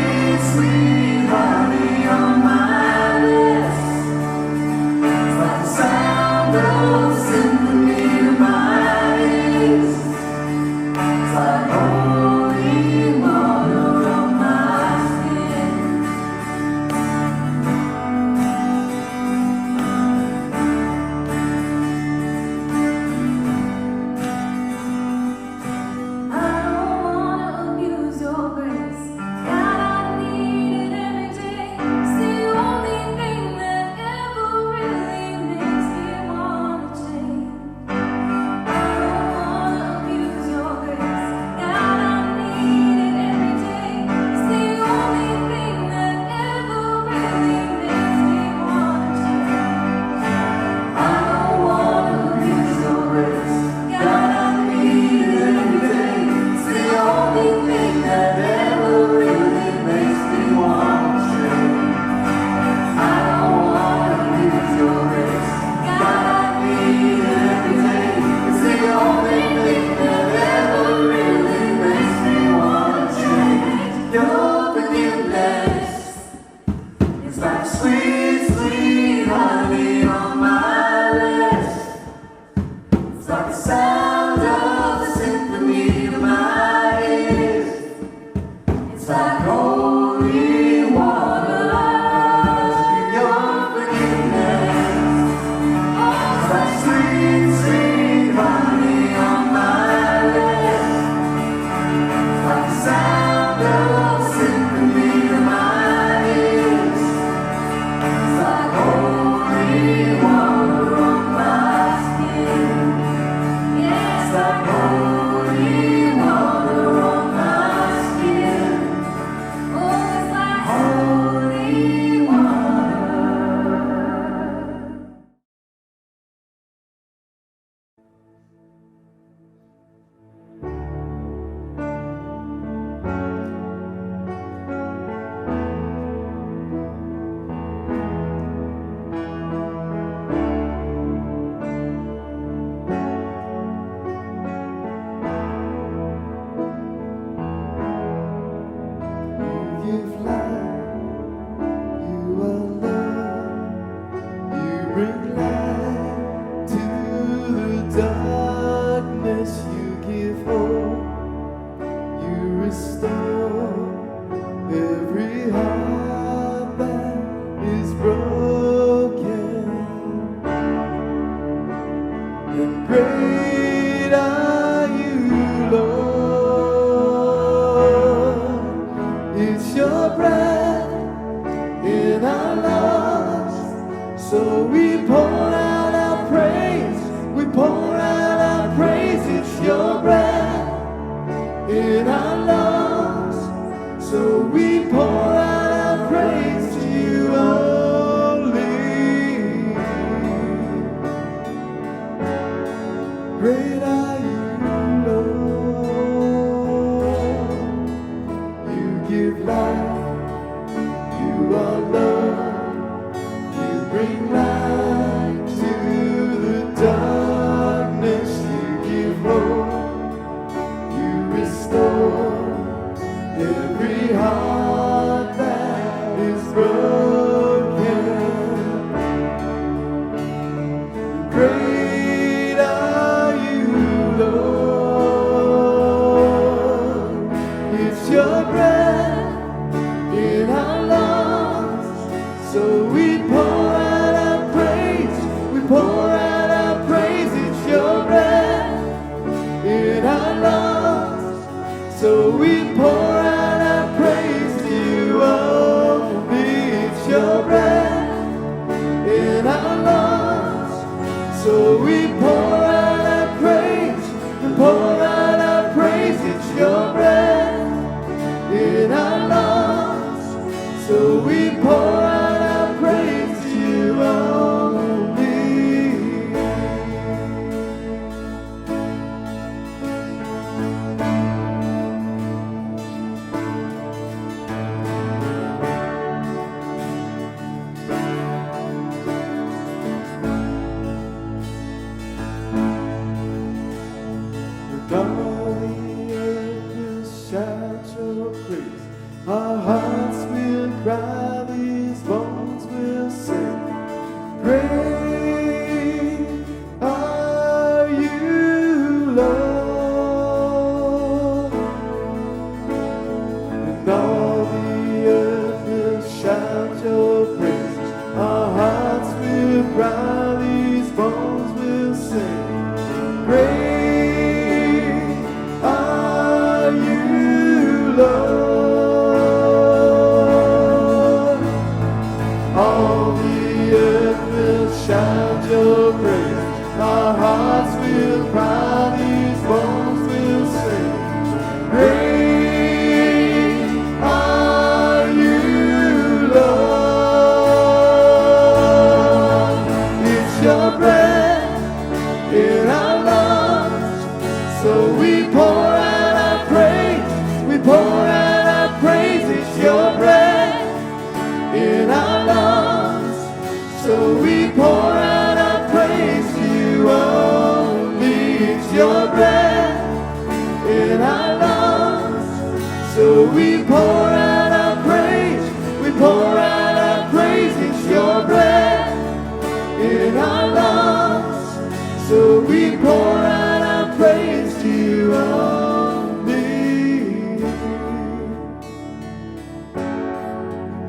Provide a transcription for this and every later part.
sweet, sweet honey on my lips. It's like the sound of a symphony to my ears. It's like holy water on my skin. I don't wanna abuse your grace. God, I need it every day. It's the only thing that ever really makes me wanna change. I don't wanna abuse your grace. God, I need it every day. It's the only thing that ever really makes me wanna change. I don't wanna abuse your grace. God, I need it every day. It's the only thing that ever really makes me wanna change. I don't wanna abuse your grace. God, I need it every day. It's the only thing that ever really makes me wanna change. Your forgiveness is like sweet, sweet honey on my lips. It's like the sound of a symphony to my ears. It's like holy water. Your forgiveness. It's like sweet, sweet honey on my lips. It's like the sound of a symphony to my ears. It's like holy water on my skin. Yeah, it's like holy water on my skin. Oh, it's like holy water. You give life, you are love, you bring light to the darkness, you give hope, you restore every heart that is broken. And great are you, Lord. It's your breath in our lungs, so we pour out our praise. We pour out our praise. It's your breath in our lungs, so we pour out our praise to you only. Great are you, Lord. You give life, you are love, you bring light to the darkness, you give hope, you restore every heart that is broken. Great are you, Lord. It's your breath in our lungs,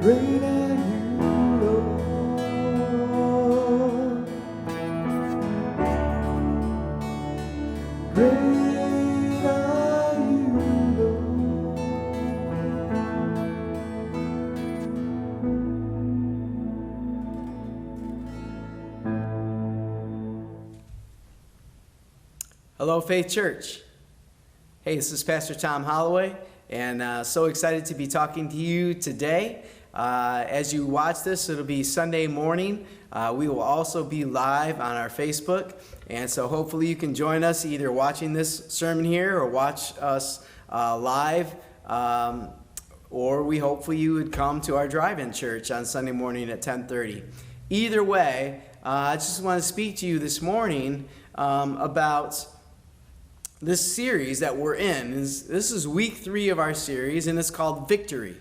Great are you, Lord. Great are you, Lord. Hello, Faith Church. Hey, this is Pastor Tom Holloway, and so excited to be talking to you today. As you watch this, it'll be Sunday morning. We will also be live on our Facebook, and so hopefully you can join us either watching this sermon here or watch us live, or hopefully you would come to our drive-in church on Sunday morning at 10:30. Either way, I just want to speak to you this morning about this series that we're in. This is week 3 of our series, and it's called Victory.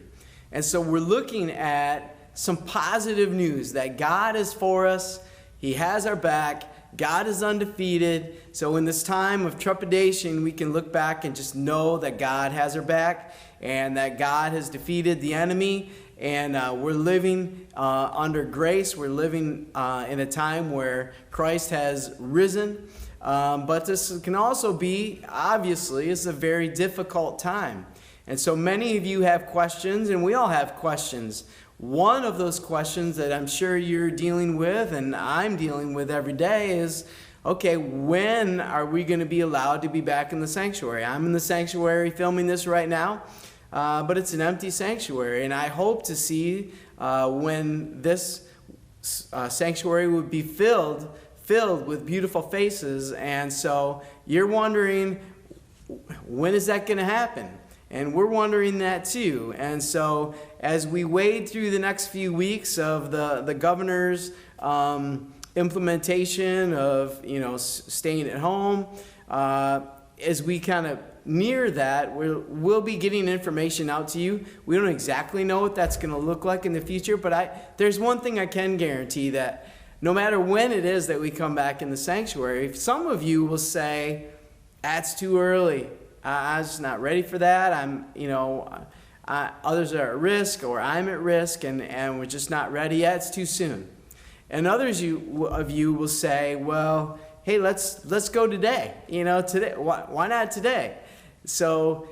And so we're looking at some positive news that God is for us. He has our back. God is undefeated. So in this time of trepidation, we can look back and just know that God has our back and that God has defeated the enemy. And we're living under grace. We're living in a time where Christ has risen. But this can also be, obviously, it's a very difficult time. And so many of you have questions, and we all have questions. One of those questions that I'm sure you're dealing with, and I'm dealing with every day, is, okay, when are we going to be allowed to be back in the sanctuary? I'm in the sanctuary filming this right now, but it's an empty sanctuary, and I hope to see when this sanctuary would be filled with beautiful faces. And so you're wondering, when is that going to happen? And we're wondering that too. And so as we wade through the next few weeks of the governor's implementation of, staying at home, as we kind of near that, we'll be getting information out to you. We don't exactly know what that's going to look like in the future, but there's one thing I can guarantee, that no matter when it is that we come back in the sanctuary, some of you will say, that's too early. I'm just not ready for that. Others are at risk, or I'm at risk, and we're just not ready yet. It's too soon. And others of you will say, well, hey, let's go today. Today. Why not today? So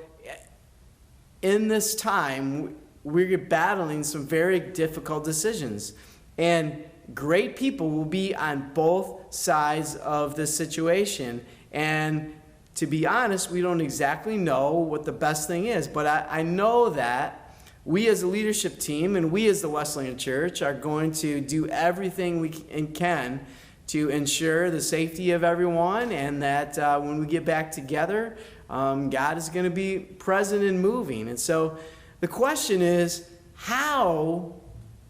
in this time, we're battling some very difficult decisions. And great people will be on both sides of this situation. And to be honest, we don't exactly know what the best thing is. But I know that we as a leadership team and we as the Wesleyan Church are going to do everything we can to ensure the safety of everyone, and that when we get back together, God is going to be present and moving. And so the question is, how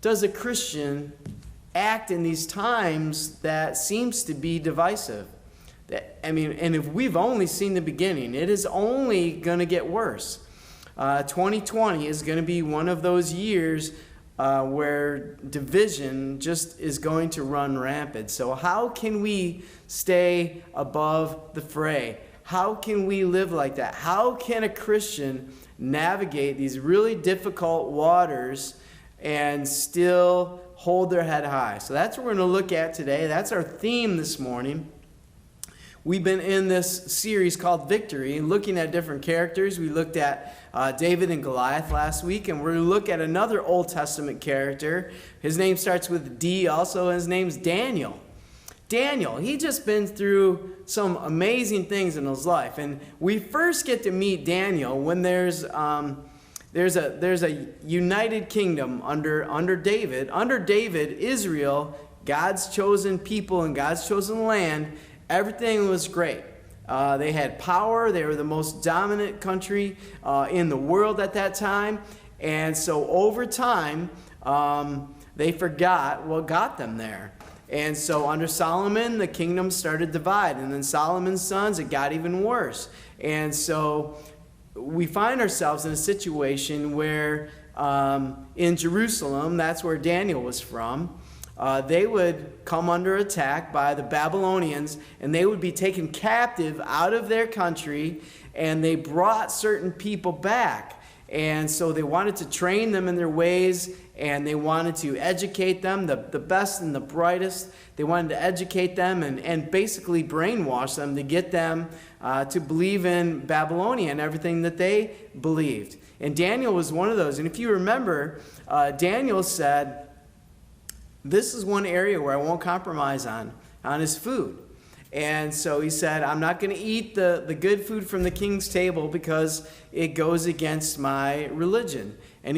does a Christian act in these times that seems to be divisive? And if we've only seen the beginning, it is only going to get worse. 2020 is going to be one of those years where division just is going to run rampant. So how can we stay above the fray? How can we live like that? How can a Christian navigate these really difficult waters and still hold their head high? So that's what we're going to look at today. That's our theme this morning. We've been in this series called Victory, looking at different characters. We looked at David and Goliath last week, and we're going to look at another Old Testament character. His name starts with D also, and his name's Daniel. Daniel, he just been through some amazing things in his life. And we first get to meet Daniel when there's a united kingdom under David. Under David, Israel, God's chosen people and God's chosen land, everything was great. They had power. They were the most dominant country in the world at that time. And so over time, they forgot what got them there. And so under Solomon, the kingdom started to divide. And then Solomon's sons, it got even worse. And so we find ourselves in a situation where in Jerusalem, that's where Daniel was from, they would come under attack by the Babylonians, and they would be taken captive out of their country, and they brought certain people back. And so they wanted to train them in their ways, and they wanted to educate them, the best and the brightest. They wanted to educate them and basically brainwash them to get them to believe in Babylonia and everything that they believed. And Daniel was one of those. And if you remember, Daniel said, this is one area where I won't compromise on his food. And so he said, I'm not going to eat the good food from the king's table because it goes against my religion. And